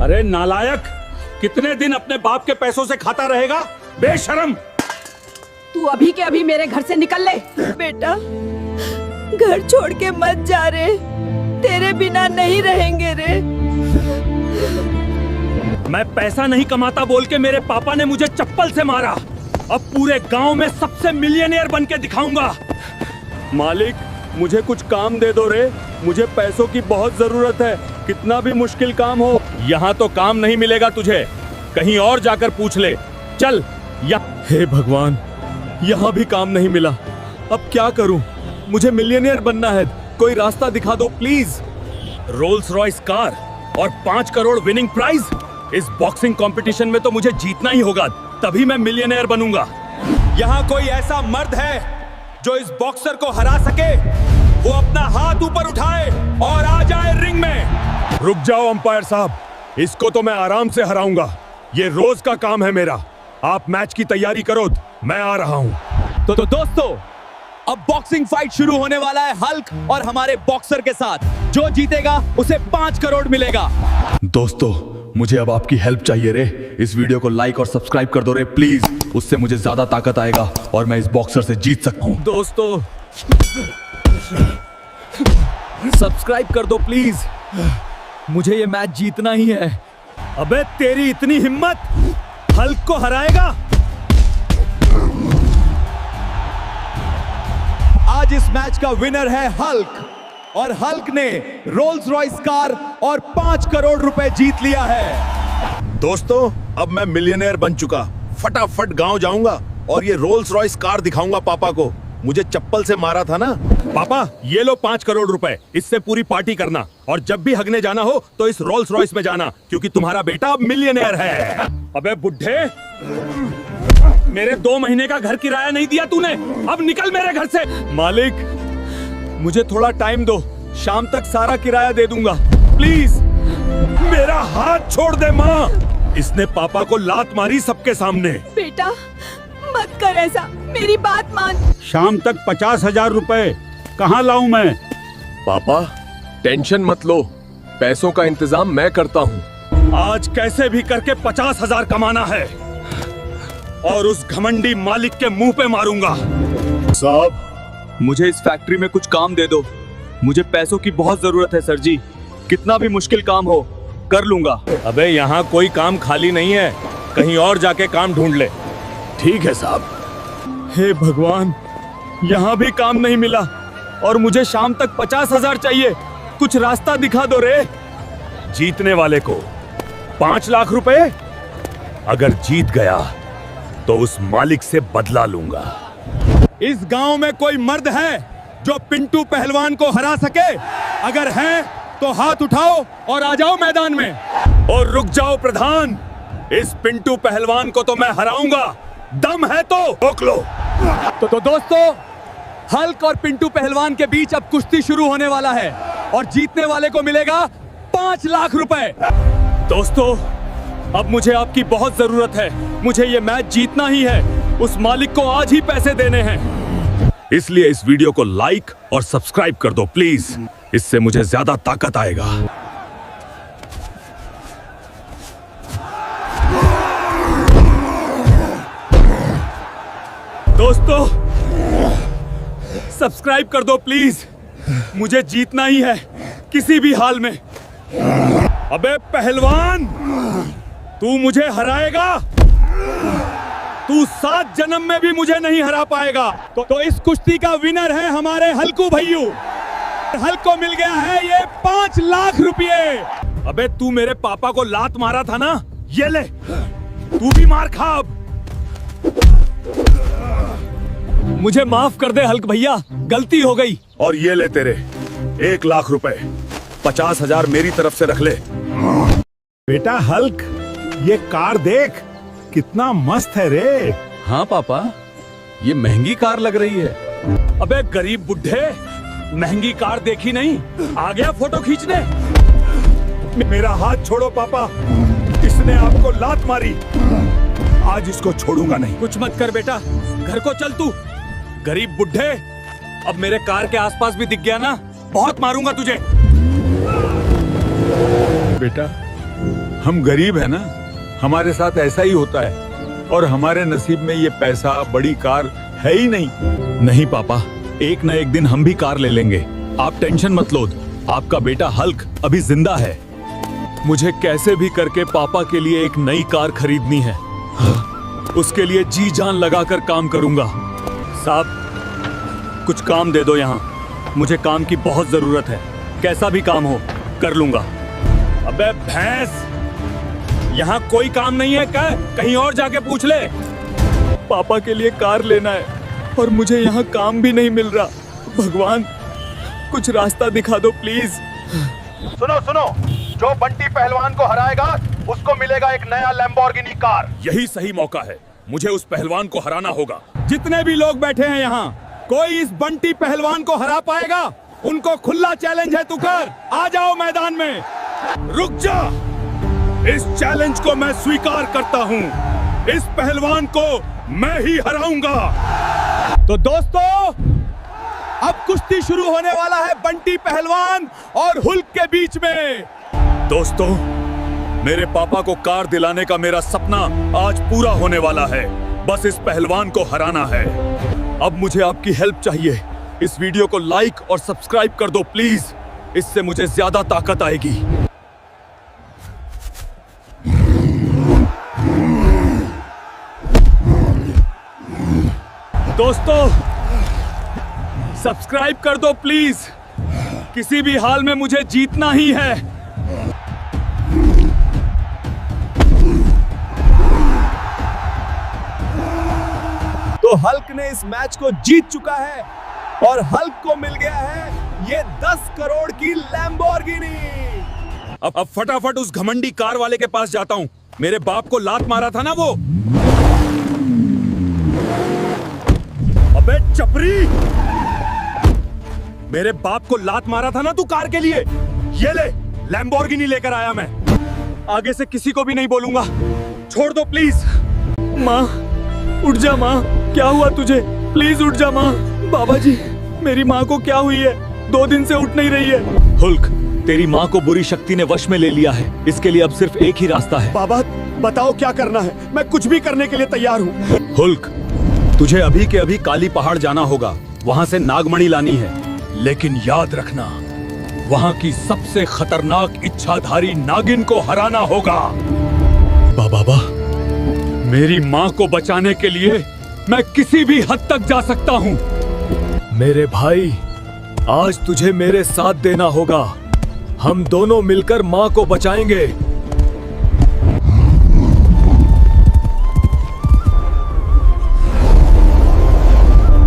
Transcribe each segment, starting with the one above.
अरे नालायक, कितने दिन अपने बाप के पैसों से खाता रहेगा? बेशरम! तू अभी के अभी मेरे घर से निकल ले। बेटा, घर छोड़ के मत जा रे, तेरे बिना नहीं रहेंगे रे। मैं पैसा नहीं कमाता बोल के मेरे पापा ने मुझे चप्पल से मारा। अब पूरे गांव में सबसे मिलियनेयर बन के दिखाऊंगा। मालिक, मुझे कुछ काम दे दो रे, मुझे पैसों की बहुत जरूरत है। कितना भी मुश्किल काम हो, यहाँ तो काम नहीं मिलेगा तुझे, कहीं और जाकर पूछ ले। चल हे भगवान, यहाँ भी काम नहीं मिला। अब क्या करूं? मुझे मिलियनेयर बनना है, कोई रास्ता दिखा दो प्लीज। रोल्स रॉयस कार और 5 करोड़ विनिंग प्राइज। इस बॉक्सिंग कंपटीशन में तो मुझे जीतना ही होगा, तभी मैं मिलियनेयर बनूंगा। यहाँ कोई ऐसा मर्द है जो इस बॉक्सर को हरा सके? वो अपना हाथ ऊपर उठाए और आ जाए रिंग में। रुक जाओ अंपायर साहब, इसको तो मैं आराम से हराऊंगा। ये रोज का काम है मेरा। आप मैच की तैयारी करो, मैं आ रहा हूँ। तो दोस्तों, अब बॉक्सिंग फाइट शुरू होने वाला है हल्क और हमारे बॉक्सर के साथ। जो जीतेगा उसे 5 करोड़ मिलेगा। दोस्तों, मुझे अब आपकी हेल्प चाहिए रे। इस वीडियो को लाइक और सब्सक्राइब कर दो रे प्लीज, उससे मुझे ज्यादा ताकत आएगा और मैं इस बॉक्सर से जीत सकता हूँ। दोस्तों, सब्सक्राइब कर दो प्लीज, मुझे ये मैच जीतना ही है। अबे तेरी इतनी हिम्मत, हल्क को हराएगा? आज इस मैच का विनर है हल्क और हल्क ने रोल्स रॉयस कार और 5 करोड़ रुपए जीत लिया है। दोस्तों, अब मैं मिलियनेयर बन चुका। फटाफट गांव जाऊंगा और ये रोल्स रॉयस कार दिखाऊंगा पापा को। मुझे चप्पल से मारा था ना। पापा, ये लो 5 करोड़ रुपए, इससे पूरी पार्टी करना। और जब भी हगने जाना हो तो इस रोल्स रॉयस में जाना, क्योंकि तुम्हारा बेटा अब मिलियनेयर है। अबे बुड्ढे, मेरे 2 महीने का घर किराया नहीं दिया तूने, अब निकल मेरे घर से। मालिक, मुझे थोड़ा टाइम दो, शाम तक सारा किराया दे दूंगा प्लीज। मेरा हाथ छोड़ दे माँ। इसने पापा को लात मारी सबके सामने। बेटा, मत कर ऐसा, मेरी बात मान। शाम तक 50,000 रुपए कहाँ लाऊं मैं? पापा, टेंशन मत लो, पैसों का इंतजाम मैं करता हूँ। आज कैसे भी करके 50,000 कमाना है और उस घमंडी मालिक के मुंह पे मारूंगा। साहब, मुझे इस फैक्ट्री में कुछ काम दे दो। मुझे पैसों की बहुत जरूरत है सर जी, कितना भी मुश्किल काम हो कर लूंगा। अबे यहाँ कोई काम खाली नहीं है, कहीं और जाके काम ढूंढ ले। ठीक है साहब। हे भगवान, यहाँ भी काम नहीं मिला और मुझे शाम तक 50,000 चाहिए। कुछ रास्ता दिखा दो रे। जीतने वाले को 5 लाख रुपए। अगर जीत गया तो उस मालिक से बदला लूंगा। इस गांव में कोई मर्द है जो पिंटू पहलवान को हरा सके? अगर है तो हाथ उठाओ और आ जाओ मैदान में। और रुक जाओ प्रधान, इस पिंटू पहलवान को तो मैं हराऊंगा। दम है तो रोक लो। तो दोस्तों, हल्क और पिंटू पहलवान के बीच अब कुश्ती शुरू होने वाला है और जीतने वाले को मिलेगा 5 लाख रुपए। दोस्तों, अब मुझे आपकी बहुत जरूरत है। मुझे ये मैच जीतना ही है। उस मालिक को आज ही पैसे देने हैं। इसलिए इस वीडियो को लाइक और सब्सक्राइब कर दो प्लीज, इससे मुझे ज्यादा ताकत आएगा। दोस्तों, सब्सक्राइब कर दो प्लीज, मुझे जीतना ही है किसी भी हाल में। अबे पहलवान, तू मुझे हराएगा? तू 7 जन्म में भी मुझे नहीं हरा पाएगा। तो इस कुश्ती का विनर है हमारे हल्कू भैयू। हल्क को मिल गया है ये 5 लाख रुपए। अबे तू मेरे पापा को लात मारा था ना, ये ले, तू भी मार खा अब। मुझे माफ कर दे हल्क भैया, गलती हो गई। और ये ले तेरे 1 लाख रुपए, 50,000 मेरी तरफ से रख ले। बेटा हल्क, ये कार देख, कितना मस्त है रे। हाँ पापा, ये महंगी कार लग रही है। अबे गरीब बुड्ढे, महंगी कार देखी नहीं, आ गया फोटो खींचने। मेरा हाथ छोड़ो पापा, इसने आपको लात मारी। आज इसको छोड़ूंगा नहीं। कुछ मत कर बेटा, घर को चल तू। गरीब बुड्ढे, अब मेरे कार के आसपास भी दिख गया ना, बहुत मारूंगा तुझे। बेटा, हम गरीब है ना, हमारे साथ ऐसा ही होता है। और हमारे नसीब में ये पैसा, बड़ी कार है ही नहीं। नहीं पापा, एक न एक दिन हम भी कार ले लेंगे। आप टेंशन मत लो, आपका बेटा हल्क अभी जिंदा है। मुझे कैसे भी करके पापा के लिए एक नई कार खरीदनी है। उसके लिए जी जान लगाकर काम करूंगा। साहब, कुछ काम दे दो यहाँ। मुझे काम की बहुत जरूरत है। कैसा भी काम हो कर लूंगा। अबे भैंस, यहाँ कोई काम नहीं है क्या? कहीं और जाके पूछ ले। पापा के लिए कार लेना है और मुझे यहाँ काम भी नहीं मिल रहा। भगवान, कुछ रास्ता दिखा दो प्लीज। सुनो सुनो, जो बंटी पहलवान को हराएगा उसको मिलेगा एक नया लैम्बोर्गिनी कार। यही सही मौका है, मुझे उस पहलवान को हराना होगा। जितने भी लोग बैठे हैं यहाँ, कोई इस बंटी पहलवान को हरा पाएगा? उनको खुला चैलेंज है, तू कर, आ जाओ मैदान में। रुक जा, इस चैलेंज को मैं स्वीकार करता हूँ। इस पहलवान को मैं ही हराऊंगा। तो दोस्तों, अब कुश्ती शुरू होने वाला है बंटी पहलवान और हुल्क के बीच में। दोस्तों, मेरे पापा को कार दिलाने का मेरा सपना आज पूरा होने वाला है। बस इस पहलवान को हराना है। अब मुझे आपकी हेल्प चाहिए। इस वीडियो को लाइक और सब्सक्राइब कर दो प्लीज। इससे मुझे ज्यादा ताकत आएगी। दोस्तों, सब्सक्राइब कर दो प्लीज। किसी भी हाल में मुझे जीतना ही है। तो हल्क ने इस मैच को जीत चुका है और हल्क को मिल गया है ये 10 करोड़ की लैम्बोर्गिनी। अब फटाफट उस घमंडी कार वाले के पास जाता हूँ। मेरे बाप को लात मारा था ना वो। अबे चपरी, मेरे बाप को लात मारा था ना तू कार के लिए। ये ले, लैम्बोर्गिनी लेकर आया मैं। आगे से किसी को भी नहीं बोलूंगा। छोड़ दो प्लीज। माँ, उठ जा माँ। क्या हुआ तुझे? प्लीज उठ जा माँ। बाबा जी, मेरी माँ को क्या हुई है? 2 दिन से उठ नहीं रही है। हुल्क, तेरी माँ को बुरी शक्ति ने वश में ले लिया है। इसके लिए अब सिर्फ एक ही रास्ता है। बाबा, बताओ क्या करना है? मैं कुछ भी करने के लिए तैयार हूँ। हुल्क, तुझे अभी के अभी काली पहाड़ जाना होगा। वहाँ से नागमणि लानी है। लेकिन याद रखना, वहाँ की सबसे खतरनाक इच्छाधारी नागिन को हराना होगा। बाबा, मेरी माँ को बचाने के लिए मैं किसी भी हद तक जा सकता हूँ। मेरे भाई, आज तुझे मेरे साथ देना होगा। हम दोनों मिलकर माँ को बचाएंगे।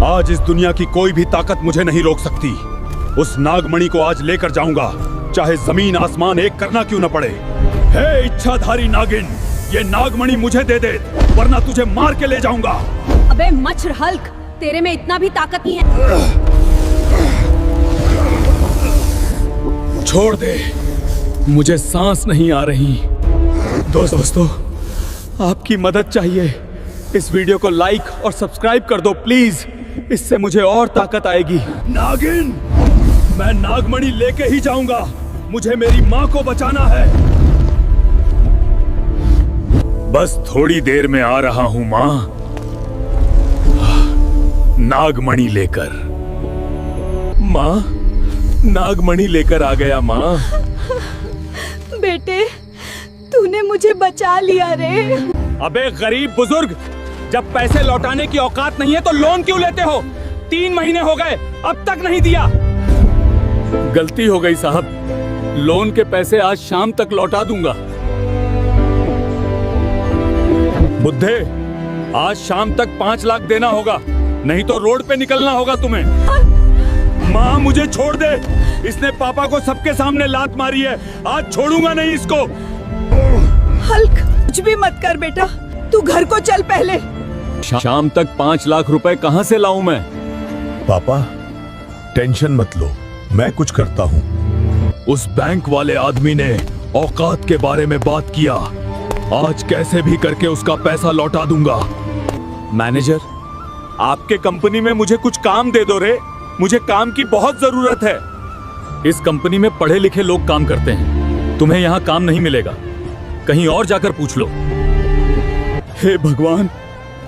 आज इस दुनिया की कोई भी ताकत मुझे नहीं रोक सकती। उस नागमणि को आज लेकर जाऊंगा, चाहे जमीन आसमान एक करना क्यों न पड़े। हे इच्छाधारी नागिन, ये नागमणि मुझे दे दे, वरना तुझे मार के ले जाऊंगा। अबे मच्छर हल्क, तेरे में इतना भी ताकत नहीं है। छोड़ दे, मुझे सांस नहीं आ रही। दोस्तों, आपकी मदद चाहिए। इस वीडियो को लाइक और सब्सक्राइब कर दो प्लीज। इससे मुझे और ताकत आएगी। नागिन, मैं नागमणि लेके ही जाऊंगा। मुझे मेरी माँ को बचाना है। बस थोड़ी देर में आ रहा हूँ माँ, नागमणि लेकर। माँ, नागमणि लेकर आ गया माँ। बेटे, तूने मुझे बचा लिया रे। अबे गरीब बुजुर्ग, जब पैसे लौटाने की औकात नहीं है तो लोन क्यों लेते हो? 3 महीने हो गए, अब तक नहीं दिया। गलती हो गई साहब, लोन के पैसे आज शाम तक लौटा दूंगा। बुद्धे, आज शाम तक 5 लाख देना होगा, नहीं तो रोड पे निकलना होगा तुम्हें। माँ, मुझे छोड़ दे। इसने पापा को सबके सामने लात मारी है। आज छोड़ूंगा नहीं इसको। हल्क, कुछ भी मत कर बेटा, तू घर को चल पहले। शाम तक 5 लाख रुपए कहाँ से लाऊं मैं? पापा, टेंशन मत लो, मैं कुछ करता हूँ। उस बैंक वाले आदमी ने औकात के बारे में बात किया। आज कैसे भी करके उसका पैसा लौटा दूंगा। मैनेजर, आपके कंपनी में मुझे कुछ काम दे दो रे। मुझे काम की बहुत जरूरत है। इस कंपनी में पढ़े लिखे लोग काम करते हैं। तुम्हें यहाँ काम नहीं मिलेगा। कहीं और जाकर पूछ लो। हे भगवान,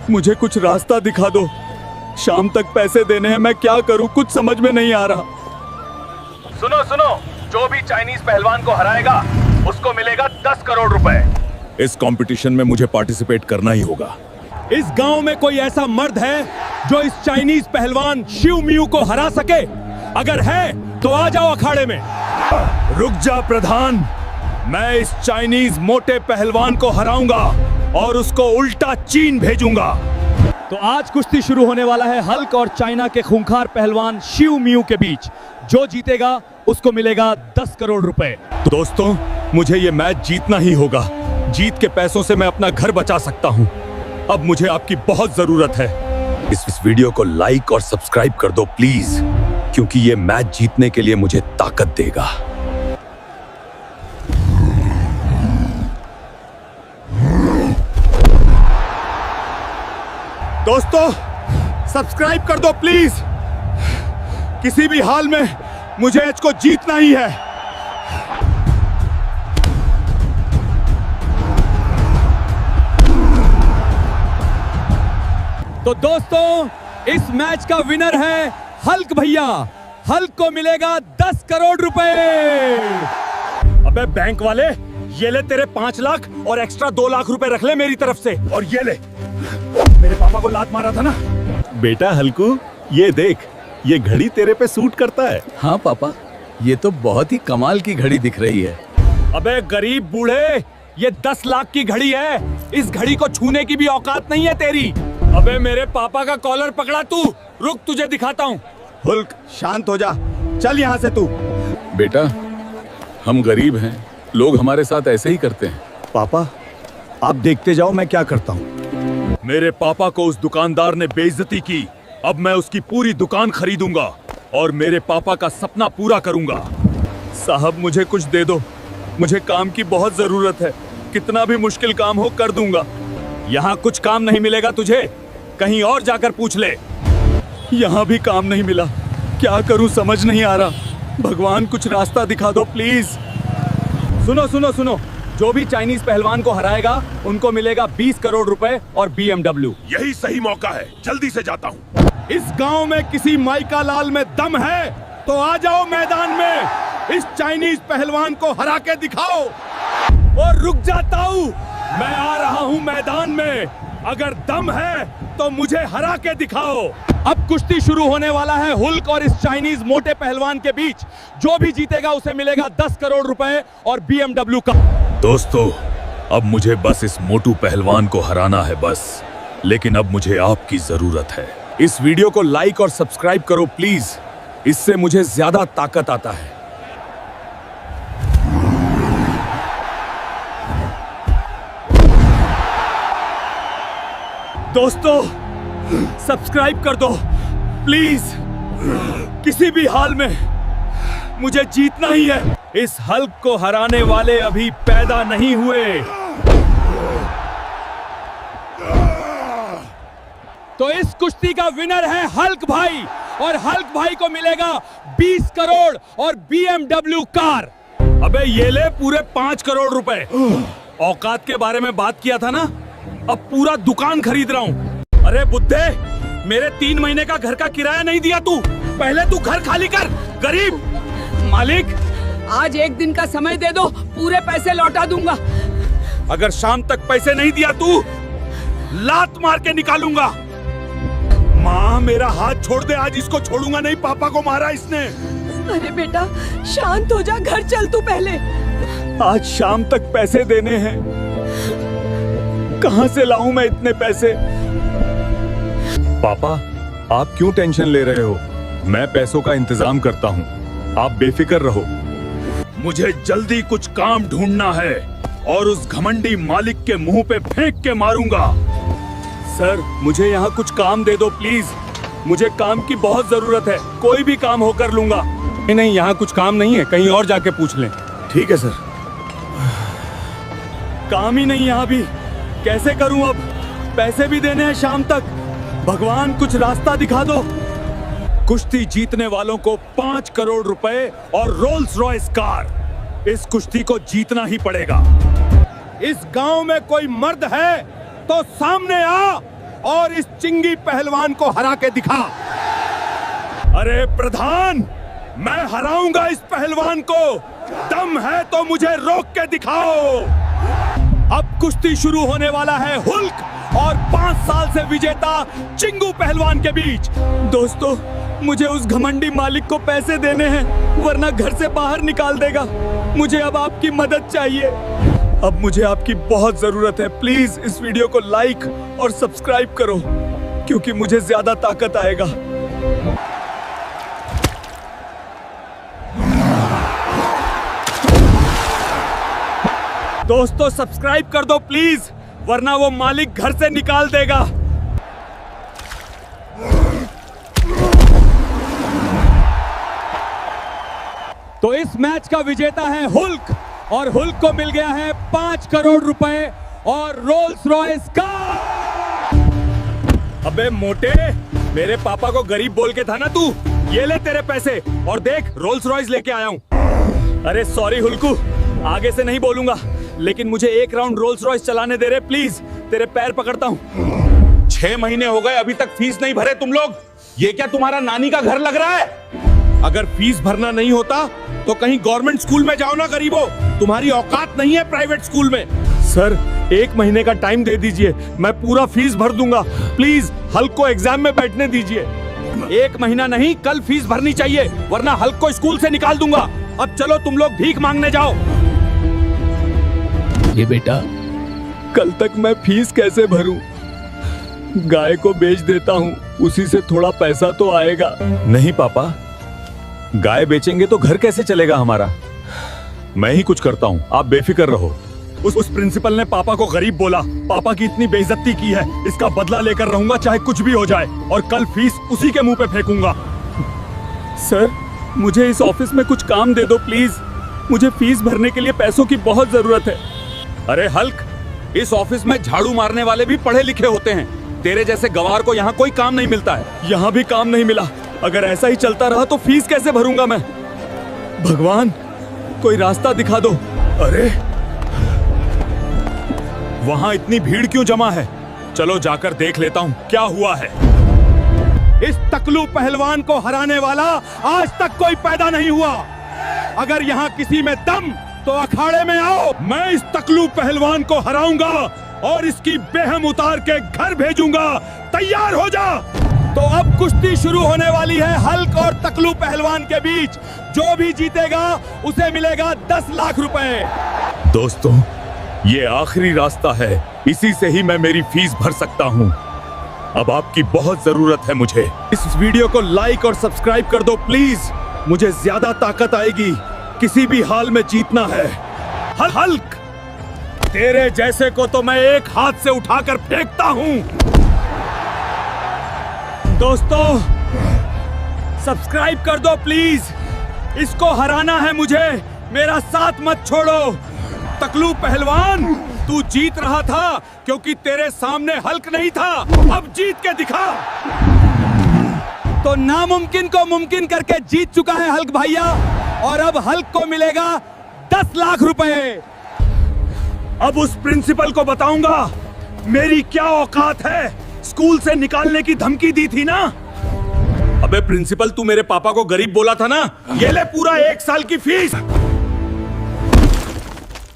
मुझे कुछ रास्ता दिखा दो। शाम तक पैसे देने हैं, मैं क्या करूं, कुछ समझ में नहीं आ रहा। सुनो सुनो, जो भी चाइनीज पहलवान को हराएगा उसको मिलेगा 10 करोड़ रुपए। इस कंपटीशन में मुझे पार्टिसिपेट करना ही होगा। इस गांव में कोई ऐसा मर्द है जो इस चाइनीज पहलवान शिव मियू को हरा सके? अगर है तो आ जाओ अखाड़े में। रुक जा प्रधान, मैं इस चाइनीज मोटे पहलवान को हराऊंगा और उसको उल्टा चीन भेजूंगा। तो आज कुश्ती शुरू होने वाला है हल्क और चाइना के खूंखार पहलवान शिव मियू के बीच। जो जीतेगा उसको मिलेगा 10 करोड़ रुपए। दोस्तों, मुझे ये मैच जीतना ही होगा। जीत के पैसों से मैं अपना घर बचा सकता हूँ। अब मुझे आपकी बहुत जरूरत है। इस वीडियो को लाइक और सब्सक्राइब कर दो प्लीज, क्योंकि ये मैच जीतने के लिए मुझे ताकत देगा। दोस्तों, सब्सक्राइब कर दो प्लीज। किसी भी हाल में मुझे मैच को जीतना ही है। तो दोस्तों, इस मैच का विनर है हल्क भैया। हल्क को मिलेगा 10 करोड़ रुपए। अबे बैंक वाले, ये ले तेरे 5 लाख और एक्स्ट्रा 2 लाख रुपए रख ले मेरी तरफ से। और ये ले, मेरे पापा को लात मारा था ना। बेटा हल्कू, ये देख, ये घड़ी तेरे पे सूट करता है। हाँ पापा, ये तो बहुत ही कमाल की घड़ी दिख रही है। अबे गरीब बूढ़े, ये 10 लाख की घड़ी है। इस घड़ी को छूने की भी औकात नहीं है तेरी। अबे मेरे पापा का कॉलर पकड़ा तू। रुक, तुझे दिखाता हूँ। हुल्क, शांत हो जा, चल यहाँ से तू। बेटा, हम गरीब हैं, लोग हमारे साथ ऐसे ही करते हैं। पापा, आप देखते जाओ मैं क्या करता हूँ। मेरे पापा को उस दुकानदार ने बेइज्जती की। अब मैं उसकी पूरी दुकान खरीदूंगा और मेरे पापा का सपना पूरा करूंगा। साहब, मुझे कुछ दे दो, मुझे काम की बहुत जरूरत है। कितना भी मुश्किल काम हो कर दूंगा। यहाँ कुछ काम नहीं मिलेगा तुझे, कहीं और जाकर पूछ ले। यहाँ भी काम नहीं मिला, क्या करूं समझ नहीं आ रहा। भगवान, कुछ रास्ता दिखा दो प्लीज। सुनो सुनो सुनो, जो भी चाइनीज पहलवान को हराएगा उनको मिलेगा 20 करोड़ रुपए और BMW। यही सही मौका है, जल्दी से जाता हूँ। इस गांव में किसी माइका लाल में दम है तो आ जाओ मैदान में। इस चाइनीज पहलवान को हरा के दिखाओ। और रुक जाता हूँ, मैं आ रहा हूँ मैदान में। अगर दम है तो मुझे हरा के दिखाओ। अब कुश्ती शुरू होने वाला है हुल्क और इस चाइनीज मोटे पहलवान के बीच। जो भी जीतेगा उसे मिलेगा 10 करोड़ रुपए और BMW का। दोस्तों, अब मुझे बस इस मोटू पहलवान को हराना है बस। लेकिन अब मुझे आपकी जरूरत है। इस वीडियो को लाइक और सब्सक्राइब करो प्लीज, इससे मुझे ज्यादा ताकत आता है। दोस्तों, सब्सक्राइब कर दो प्लीज। किसी भी हाल में मुझे जीतना ही है। इस हल्क को हराने वाले अभी पैदा नहीं हुए। तो इस कुश्ती का विनर है हल्क भाई और हल्क भाई को मिलेगा 20 करोड़ और BMW कार। अबे ये ले पूरे 5 करोड़ रुपए। औकात के बारे में बात किया था ना, अब पूरा दुकान खरीद रहा हूँ। अरे बुद्धे, मेरे 3 महीने का घर का किराया नहीं दिया तू। पहले तू घर खाली कर, गरीब। मालिक, आज एक दिन का समय दे दो, पूरे पैसे लौटा दूंगा। अगर शाम तक पैसे नहीं दिया तू, लात मार के निकालूंगा। माँ, मेरा हाथ छोड़ दे, आज इसको छोड़ूंगा नहीं। पापा को मारा इसने। अरे बेटा, शांत हो जा, घर चल तू पहले। आज शाम तक पैसे देने हैं, कहां से लाऊं मैं इतने पैसे? पापा, आप क्यों टेंशन ले रहे हो? मैं पैसों का इंतजाम करता हूँ, आप बेफिक्र रहो। मुझे जल्दी कुछ काम ढूंढना है और उस घमंडी मालिक के मुंह पे फेंक के मारूंगा। सर, मुझे यहाँ कुछ काम दे दो प्लीज। मुझे काम की बहुत जरूरत है, कोई भी काम हो कर लूंगा। नहीं, यहाँ कुछ काम नहीं है, कहीं और जाके पूछ लें। ठीक है सर। काम ही नहीं यहाँ भी, कैसे करूं अब? पैसे भी देने हैं शाम तक। भगवान, कुछ रास्ता दिखा दो। कुश्ती जीतने वालों को 5 करोड़ रुपए और रोल्स रॉयस कार। इस कुश्ती को जीतना ही पड़ेगा। इस गांव में कोई मर्द है तो सामने आ और इस चिंगी पहलवान को हरा के दिखा। अरे प्रधान, मैं हराऊंगा इस पहलवान को। दम है तो मुझे रोक के दिखाओ। अब कुश्ती शुरू होने वाला है हुल्क और 5 साल से विजेता चिंगू पहलवान के बीच। दोस्तों, मुझे उस घमंडी मालिक को पैसे देने हैं, वरना घर से बाहर निकाल देगा। मुझे अब आपकी मदद चाहिए। अब मुझे आपकी बहुत जरूरत है। प्लीज इस वीडियो को लाइक और सब्सक्राइब करो, क्योंकि मुझे ज्यादा ताकत आएगा। दोस्तों, सब्सक्राइब कर दो प्लीज, वरना वो मालिक घर से निकाल देगा। तो इस मैच का विजेता है हुल्क और हुल्क को मिल गया है 5 करोड़ रुपए और रोल्स रॉयस कार। अबे मोटे, मेरे पापा को गरीब बोल के था ना तू। ये ले तेरे पैसे और देख, रोल्स रॉयस लेके आया हूँ। अरे सॉरी हुल्कू, आगे से नहीं बोलूंगा, लेकिन मुझे 1 राउंड रोल्स रॉयस चलाने दे रहे प्लीज। तेरे पैर पकड़ता हूँ। 6 महीने हो गए, अभी तक फीस नहीं भरे तुम लोग। ये क्या तुम्हारा नानी का घर लग रहा है? अगर फीस भरना नहीं होता तो कहीं गवर्नमेंट स्कूल में जाओ ना गरीबो। तुम्हारी औकात नहीं है प्राइवेट स्कूल में। सर, 1 महीने का टाइम दे दीजिए, मैं पूरा फीस भर दूंगा। प्लीज हल्क को एग्जाम में बैठने दीजिए। 1 महीना नहीं, कल फीस भरनी चाहिए, वरना हल्क को स्कूल से निकाल दूंगा। अब चलो तुम लोग भीख मांगने जाओ। ये बेटा, कल तक मैं फीस कैसे भरूं? गाय को बेच देता हूँ, उसी से थोड़ा पैसा तो आएगा। नहीं पापा, गाय बेचेंगे तो घर कैसे चलेगा हमारा? मैं ही कुछ करता हूँ, आप बेफिक्र रहो। उस प्रिंसिपल ने पापा को गरीब बोला, पापा की इतनी बेइज्जती की है, इसका बदला लेकर रहूंगा चाहे कुछ भी हो जाए, और कल फीस उसी के मुंह पे फेंकूंगा। सर, मुझे इस ऑफिस में कुछ काम दे दो प्लीज, मुझे फीस भरने के लिए पैसों की बहुत जरूरत है। अरे हल्क, इस ऑफिस में झाड़ू मारने वाले भी पढ़े लिखे होते हैं। तेरे जैसे गवार को यहाँ कोई काम नहीं मिलता है। यहाँ भी काम नहीं मिला। अगर ऐसा ही चलता रहा तो फीस कैसे भरूंगा मैं? भगवान, कोई रास्ता दिखा दो। अरे, वहां इतनी भीड़ क्यों जमा है? चलो जाकर देख लेता हूँ क्या हुआ है। इस तकलू पहलवान को हराने वाला आज तक कोई पैदा नहीं हुआ। अगर यहाँ किसी में दम तो अखाड़े में आओ। मैं इस तकलू पहलवान को हराऊंगा और इसकी बेहम उतार के घर भेजूंगा। तैयार हो जा। तो अब कुश्ती शुरू होने वाली है हल्क और तकलू पहलवान के बीच। जो भी जीतेगा उसे मिलेगा 10 लाख रुपए। दोस्तों, ये आखिरी रास्ता है, इसी से ही मैं मेरी फीस भर सकता हूँ। अब आपकी बहुत जरूरत है मुझे। इस वीडियो को लाइक और सब्सक्राइब कर दो प्लीज, मुझे ज्यादा ताकत आएगी। किसी भी हाल में जीतना है। हल्क, तेरे जैसे को तो मैं एक हाथ से उठाकर फेंकता हूँ। दोस्तों, सब्सक्राइब कर दो प्लीज, इसको हराना है मुझे, मेरा साथ मत छोड़ो। तकलू पहलवान, तू जीत रहा था क्योंकि तेरे सामने हल्क नहीं था, अब जीत के दिखा। तो नामुमकिन को मुमकिन करके जीत चुका है हल्क भैया, और अब हल्क को मिलेगा 10 लाख रुपए। अब उस प्रिंसिपल को बताऊंगा मेरी क्या औकात है। स्कूल से निकालने की धमकी दी थी ना। अबे प्रिंसिपल, तू मेरे पापा को गरीब बोला था ना। ये ले पूरा 1 साल की फीस।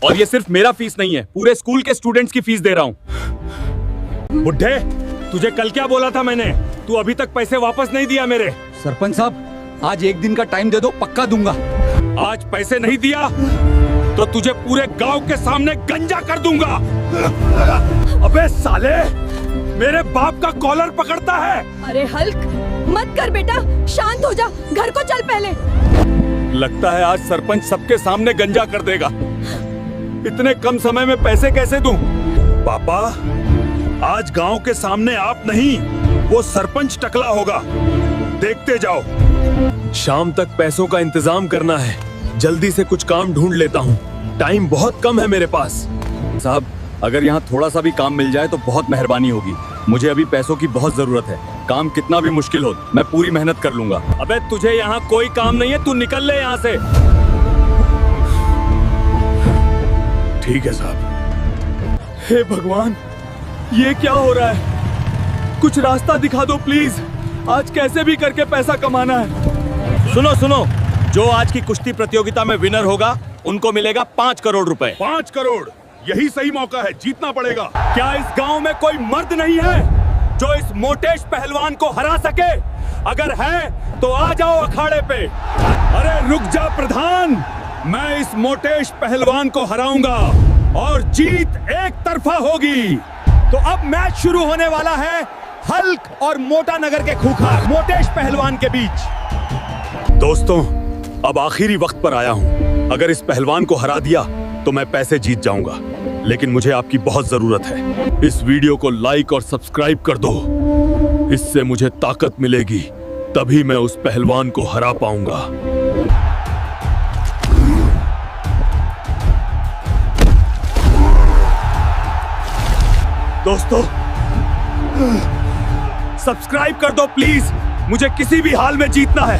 और ये सिर्फ मेरा फीस नहीं है, पूरे स्कूल के स्टूडेंट्स की फीस दे रहा हूँ। बुड्ढे, तुझे कल क्या बोला था मैंने? तू अभी तक पैसे वापस नहीं दिया मेरे। सरपंच साहब, आज 1 दिन का टाइम दे दो, पक्का दूंगा। आज पैसे नहीं दिया तो तुझे पूरे गांव के सामने गंजा कर दूंगा। अबे साले, मेरे बाप का कॉलर पकड़ता है। अरे हल्क, मत कर बेटा, शांत हो जा, घर को चल पहले। लगता है आज सरपंच सबके सामने गंजा कर देगा। इतने कम समय में पैसे कैसे दूं? पापा, आज गांव के सामने आप नहीं, वो सरपंच टकला होगा, देखते जाओ। शाम तक पैसों का इंतजाम करना है, जल्दी से कुछ काम ढूंढ लेता हूँ, टाइम बहुत कम है मेरे पास। साहब, अगर यहाँ थोड़ा सा भी काम मिल जाए तो बहुत मेहरबानी होगी। मुझे अभी पैसों की बहुत जरूरत है। काम कितना भी मुश्किल हो, मैं पूरी मेहनत कर लूंगा। अबे तुझे यहाँ कोई काम नहीं है, तू निकल ले यहाँ से। ठीक है साहब, हे भगवान, ये क्या हो रहा है? कुछ रास्ता दिखा दो प्लीज। आज कैसे भी करके पैसा कमाना है। सुनो सुनो, जो आज की कुश्ती प्रतियोगिता में विनर होगा उनको मिलेगा 5 करोड़ रुपए। 5 करोड़, यही सही मौका है, जीतना पड़ेगा। क्या इस गांव में कोई मर्द नहीं है जो इस मोटेश पहलवान को हरा सके? अगर है तो आ जाओ अखाड़े पे। अरे रुक जा प्रधान, मैं इस मोटेश पहलवान को हराऊंगा और जीत एक तरफा होगी। तो अब मैच शुरू होने वाला है हल्क और मोटा नगर के खूंखार मोटेश पहलवान के बीच। दोस्तों, अब आखिरी वक्त पर आया हूं। अगर इस पहलवान को हरा दिया तो मैं पैसे जीत जाऊंगा, लेकिन मुझे आपकी बहुत जरूरत है। इस वीडियो को लाइक और सब्सक्राइब कर दो। इससे मुझे ताकत मिलेगी, तभी मैं उस पहलवान को हरा पाऊंगा। दोस्तों, सब्सक्राइब कर दो प्लीज, मुझे किसी भी हाल में जीतना है।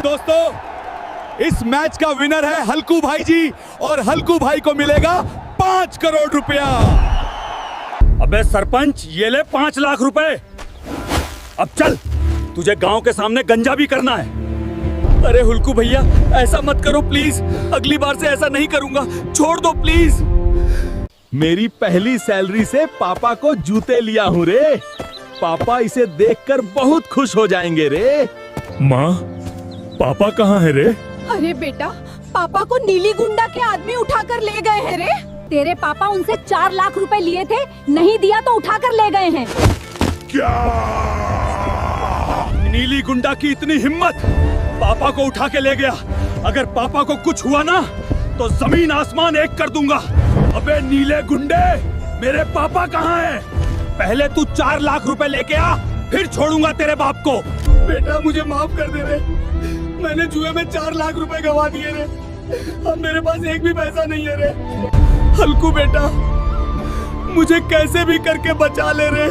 दोस्तों, इस मैच का विनर है हल्कू भाई जी और हल्कू भाई को मिलेगा 5 करोड़ रुपया। अबे सरपंच, ये ले 5 लाख रुपए। अब चल, तुझे गांव के सामने गंजा भी करना है। अरे हुल्कू भैया, ऐसा मत करो प्लीज, अगली बार से ऐसा नहीं करूंगा, छोड़ दो प्लीज। मेरी पहली सैलरी से पापा को जूते लिया हूँ रे। पापा इसे देखकर बहुत खुश हो जाएंगे रे। माँ, पापा कहाँ है रे? अरे बेटा, पापा को नीली गुंडा के आदमी उठाकर ले गए हैं रे। तेरे पापा उनसे 4 लाख रुपए लिए थे, नहीं दिया तो उठाकर ले गए हैं। नीली गुंडा की इतनी हिम्मत, पापा को उठा के ले गया। अगर पापा को कुछ हुआ ना तो जमीन आसमान एक कर दूंगा। अबे नीले गुंडे, मेरे पापा कहाँ हैं? पहले तू 4 लाख रुपए लेके आ, फिर छोड़ूंगा तेरे बाप को। बेटा मुझे माफ कर दे रे, मैंने जुए में 4 लाख रुपए गवा दिए रे। अब मेरे पास एक भी पैसा नहीं है रे। हल्कू बेटा, मुझे कैसे भी करके बचा ले रे,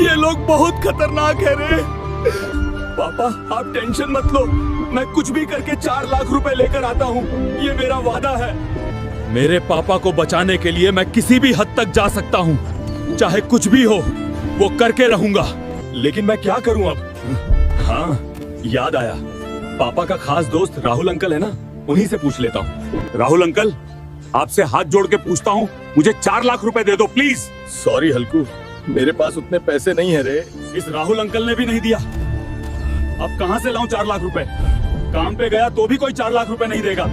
ये लोग बहुत खतरनाक है रे। पापा आप टेंशन मत लो, मैं कुछ भी करके 4 लाख रुपए लेकर आता हूँ, ये मेरा वादा है। मेरे पापा को बचाने के लिए मैं किसी भी हद तक जा सकता हूँ, चाहे कुछ भी हो वो करके रहूंगा। लेकिन मैं क्या करूँ अब? हाँ, याद आया, पापा का खास दोस्त राहुल अंकल है ना, उन्हीं से पूछ लेता हूँ। राहुल अंकल, आपसे हाथ जोड़ के पूछता हूँ, मुझे 4 लाख रुपए दे दो प्लीज। सॉरी हल्कू, मेरे पास उतने पैसे नहीं है रे। इस राहुल अंकल ने भी नहीं दिया, अब कहाँ से लाऊं 4 लाख रुपए? काम पे गया तो भी कोई 4 लाख रुपए नहीं देगा।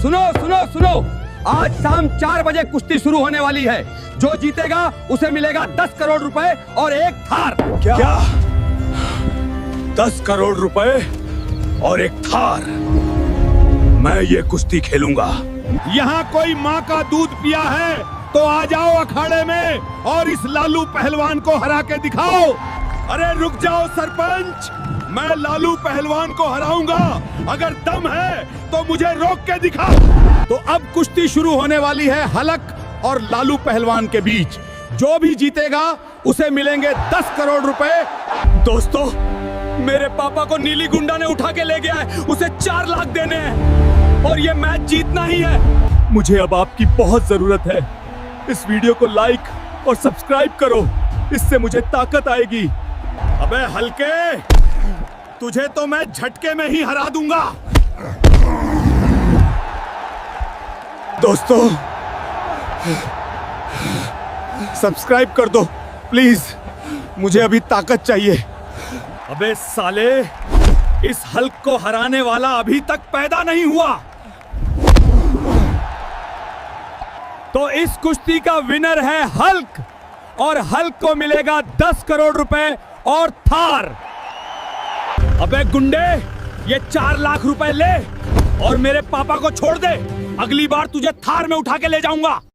सुनो सुनो सुनो, आज शाम 4 बजे कुश्ती शुरू होने वाली है। जो जीतेगा उसे मिलेगा 10 करोड़ रुपए और एक थार। क्या? 10 करोड़ रुपए और एक थार? मैं ये कुश्ती खेलूंगा। यहाँ कोई माँ का दूध पिया है तो आ जाओ अखाड़े में और इस लालू पहलवान को हरा के दिखाओ। अरे रुक जाओ सरपंच, मैं लालू पहलवान को हराऊंगा। अगर दम है तो मुझे रोक के दिखाओ। तो अब कुश्ती शुरू होने वाली है हलक और लालू पहलवान के बीच। जो भी जीतेगा उसे मिलेंगे 10 करोड़ रुपए। दोस्तों, मेरे पापा को नीली गुंडा ने उठा के ले गया है, उसे 4 लाख देने हैं और ये मैच जीतना ही है। मुझे अब आपकी बहुत जरूरत है। इस वीडियो को लाइक और सब्सक्राइब करो, इससे मुझे ताकत आएगी। अबे हल्के, तुझे तो मैं झटके में ही हरा दूंगा। दोस्तों, सब्सक्राइब कर दो प्लीज, मुझे अभी ताकत चाहिए। अबे साले, इस हल्क को हराने वाला अभी तक पैदा नहीं हुआ। तो इस कुश्ती का विनर है हल्क और हल्क को मिलेगा 10 करोड़ रुपए और थार। अबे गुंडे, ये 4 लाख रुपए ले और मेरे पापा को छोड़ दे। अगली बार तुझे थार में उठा के ले जाऊंगा।